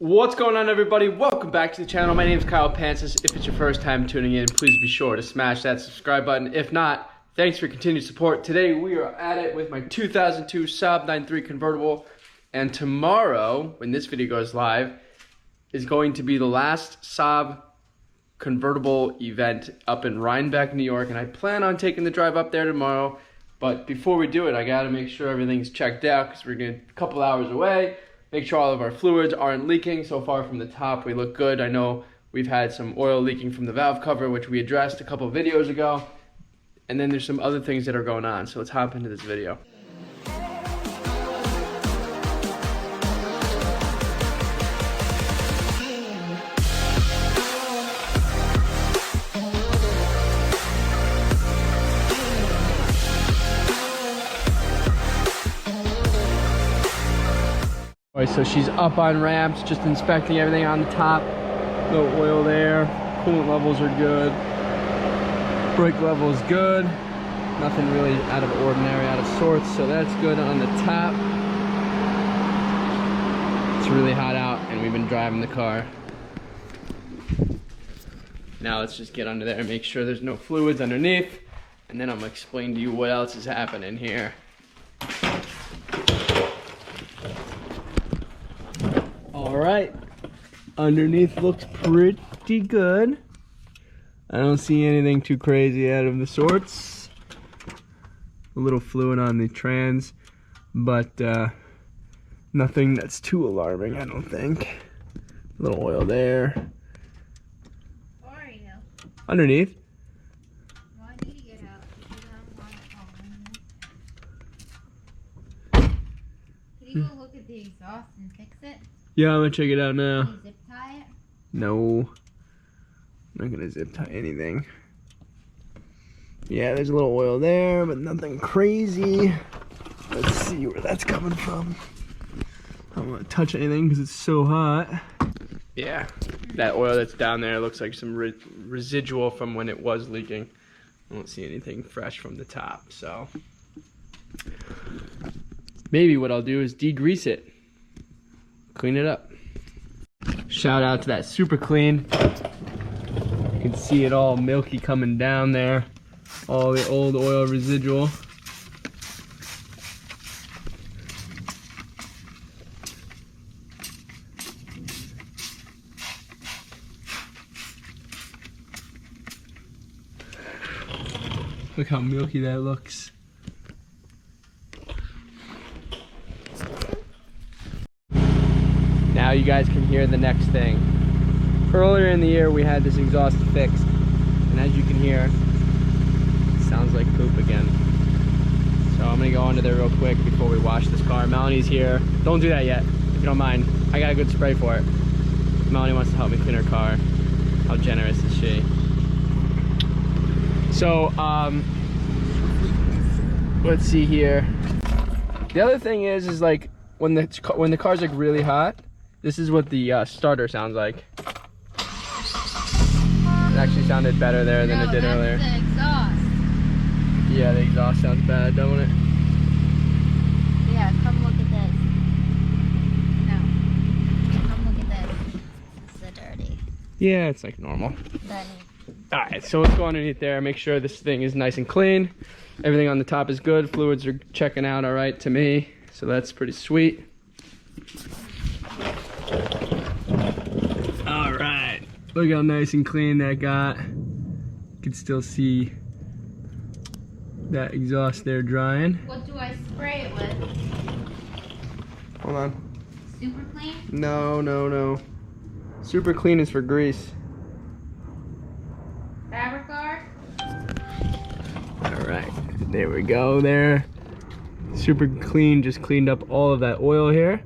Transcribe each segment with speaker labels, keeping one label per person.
Speaker 1: What's going on, everybody? Welcome back to the channel. My name is Kyle Pancis. If it's your first time tuning in, please be sure to smash that subscribe button. If not, thanks for your continued support. Today we are at it with my 2002 Saab 93 convertible, and tomorrow, when this video goes live, is going to be the last Saab convertible event up in Rhinebeck, New York, and I plan on taking the drive up there tomorrow. But before we do it, I gotta make sure everything's checked out because we're getting a couple hours away. Make sure all of our fluids aren't leaking. So far from the top, we look good. I know we've had some oil leaking from the valve cover, which we addressed a couple of videos ago. And then there's some other things that are going on. So let's hop into this video. All right, so she's up on ramps, just inspecting everything on the top. No oil there. Coolant levels are good. Brake level is good. Nothing really out of ordinary, out of sorts, so that's good on the top. It's really hot out, and we've been driving the car. Now let's just get under there and make sure there's no fluids underneath, and then I'm gonna explain to you what else is happening here. All right, underneath looks pretty good. I don't see anything too crazy out of the sorts. A little fluid on the trans, but nothing that's too alarming, I don't think. A little oil there.
Speaker 2: Where are you?
Speaker 1: Underneath.
Speaker 2: Well, I need to get out because I'm on it. Can you go look at the exhaust and fix it?
Speaker 1: Yeah, I'm gonna check it out now.
Speaker 2: Can you zip tie it?
Speaker 1: No, I'm not gonna zip tie anything. Yeah, there's a little oil there, but nothing crazy. Let's see where that's coming from. I don't want to touch anything because it's so hot. Yeah, that oil that's down there looks like some residual from when it was leaking. I don't see anything fresh from the top, so maybe what I'll do is degrease it. Clean it up. Shout out to that super clean. You can see it all milky coming down there. All the old oil residual. Look how milky that looks. Now you guys can hear the next thing. Earlier in the year we had this exhaust fixed, and as you can hear, it sounds like poop again. So I'm gonna go under there real quick before we wash this car. Melanie's here. Don't do that yet, if you don't mind. I got a good spray for it. Melanie wants to help me clean her car. How generous is she? So, let's see here. The other thing is like when the car's like really hot, this is what the starter sounds like. It actually sounded better there than it did earlier.
Speaker 2: The exhaust.
Speaker 1: Yeah, the exhaust sounds bad, don't it?
Speaker 2: Yeah, come look at this. No. Come look at this. It's so dirty.
Speaker 1: Yeah, it's like normal.
Speaker 2: Dirty.
Speaker 1: Alright, so let's go underneath there, make sure this thing is nice and clean. Everything on the top is good. Fluids are checking out all right to me, so that's pretty sweet. All right, look how nice and clean that got. You can still see that exhaust there drying.
Speaker 2: What do I spray it with?
Speaker 1: Hold on.
Speaker 2: Super clean?
Speaker 1: No. Super clean is for grease.
Speaker 2: Fabric guard?
Speaker 1: All right, there we go there. Super clean, just cleaned up all of that oil here.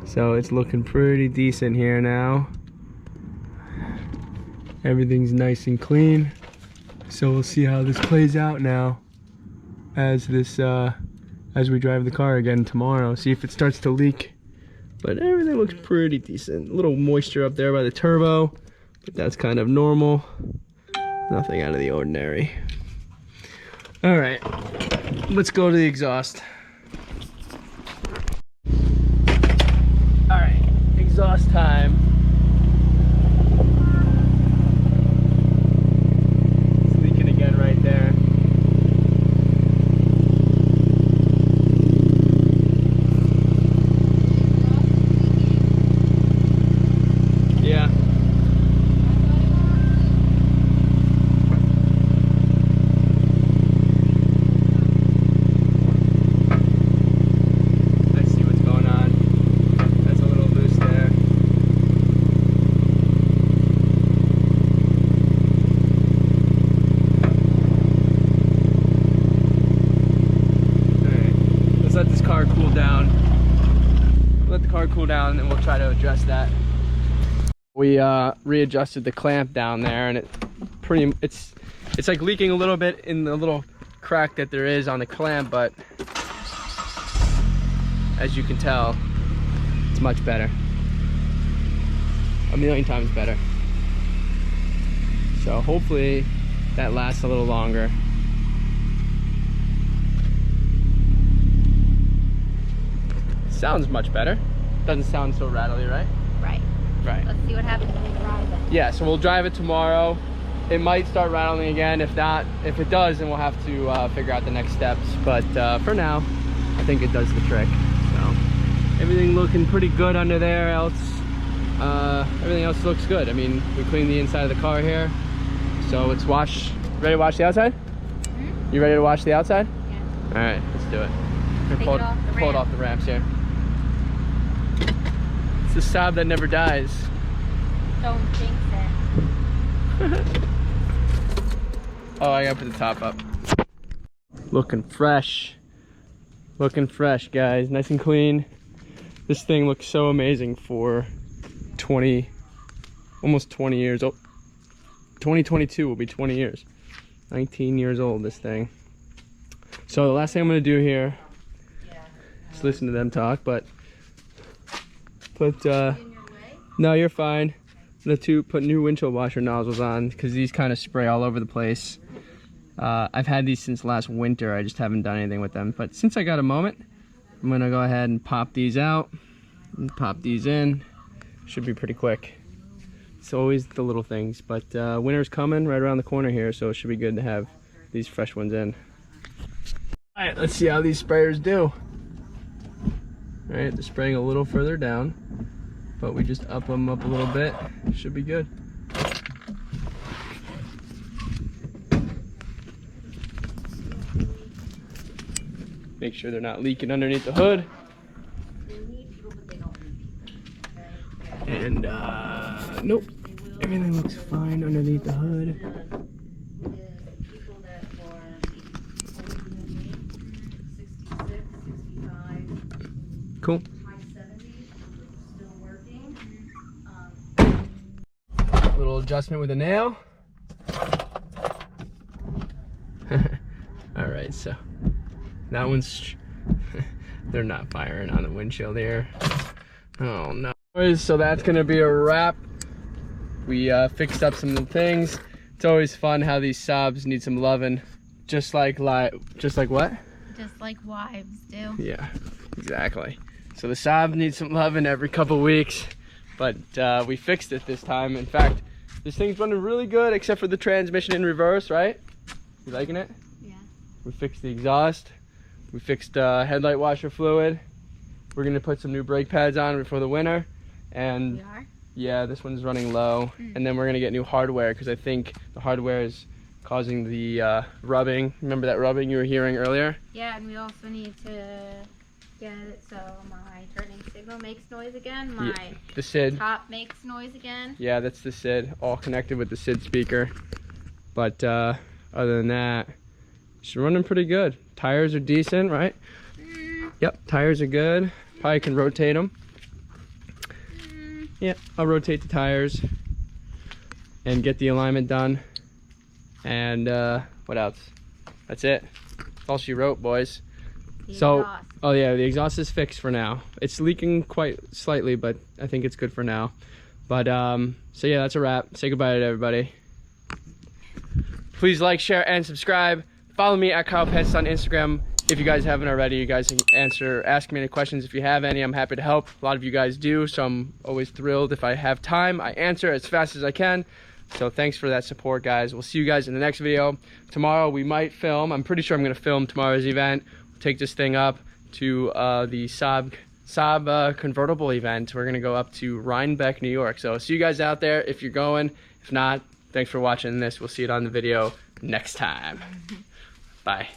Speaker 1: So it's looking pretty decent here now. Everything's nice and clean. So we'll see how this plays out now as we drive the car again tomorrow. See if it starts to leak. But everything looks pretty decent. A little moisture up there by the turbo, but that's kind of normal. Nothing out of the ordinary. All right, let's go to the exhaust. exhaust time. It's leaking again right there. Yeah. Cool down, and then we'll try to address that. We readjusted the clamp down there, and it's like leaking a little bit in the little crack that there is on the clamp, but as you can tell, it's much better, a million times better. So hopefully that lasts a little longer. Sounds much better. Doesn't sound so rattly, right?
Speaker 2: Right.
Speaker 1: Right.
Speaker 2: Let's see what happens when we drive it.
Speaker 1: Yeah, so we'll drive it tomorrow. It might start rattling again. If not, if it does, then we'll have to figure out the next steps. But for now, I think it does the trick. So everything looking pretty good under there. Everything else looks good. I mean, we cleaned the inside of the car here, so let's wash. Ready to wash the outside? Mm-hmm. You ready to wash the outside? Yeah. All right, let's do it. Pull it off the ramps here. It's the Saab that never dies.
Speaker 2: Don't jinx it.
Speaker 1: Oh, I gotta put the top up. Looking fresh. Looking fresh, guys. Nice and clean. This thing looks so amazing for almost 20 years old. 2022 will be 20 years. 19 years old, this thing. So the last thing I'm gonna do here is listen to them talk, but no, you're fine. I'm gonna put new windshield washer nozzles on because these kind of spray all over the place. I've had these since last winter. I just haven't done anything with them. But since I got a moment, I'm gonna go ahead and pop these out and pop these in. Should be pretty quick. It's always the little things, but winter's coming right around the corner here, so it should be good to have these fresh ones in. All right, let's see how these sprayers do. All right, they're spraying a little further down, but we just up them up a little bit. Should be good. Make sure they're not leaking underneath the hood. And nope, everything looks fine underneath the hood. Cool. Little adjustment with a nail. All right, so that one's they're not firing on the windshield here. Oh no. So that's gonna be a wrap. We fixed up some things. It's always fun how these Saabs need some loving, just like what?
Speaker 2: Just like wives do.
Speaker 1: Yeah, exactly. So the Saab needs some loving every couple weeks, but we fixed it this time. In fact, this thing's running really good except for the transmission in reverse, right? You liking it?
Speaker 2: Yeah.
Speaker 1: We fixed the exhaust. We fixed headlight washer fluid. We're gonna put some new brake pads on before the winter. And
Speaker 2: We are?
Speaker 1: Yeah, this one's running low. And then we're gonna get new hardware because I think the hardware is causing the rubbing. Remember that rubbing you were hearing earlier?
Speaker 2: Yeah, and we also need to get it so my turning signal makes noise again. My
Speaker 1: the SID
Speaker 2: top makes noise again.
Speaker 1: Yeah, that's the SID, all connected with the SID speaker. But other than that, it's running pretty good. Tires are decent, right? Yep, tires are good. Probably can rotate them. Yeah, I'll rotate the tires and get the alignment done. And what else? That's it. That's all she wrote, boys.
Speaker 2: Exhaust.
Speaker 1: Oh yeah, the exhaust is fixed for now. It's leaking quite slightly, but I think it's good for now. But so yeah, that's a wrap. Say goodbye to everybody. Please like, share, and subscribe. Follow me at Kyle Pancis on Instagram if you guys haven't already, you guys can ask me any questions if you have any. I'm happy to help. A lot of you guys do, so I'm always thrilled. If I have time, I answer as fast as I can. So thanks for that support, guys. We'll see you guys in the next video. Tomorrow we might film. I'm pretty sure I'm going to film tomorrow's event. We'll take this thing up to the Saab Convertible event. We're going to go up to Rhinebeck, New York. So see you guys out there if you're going. If not, thanks for watching this. We'll see it on the video next time. Bye.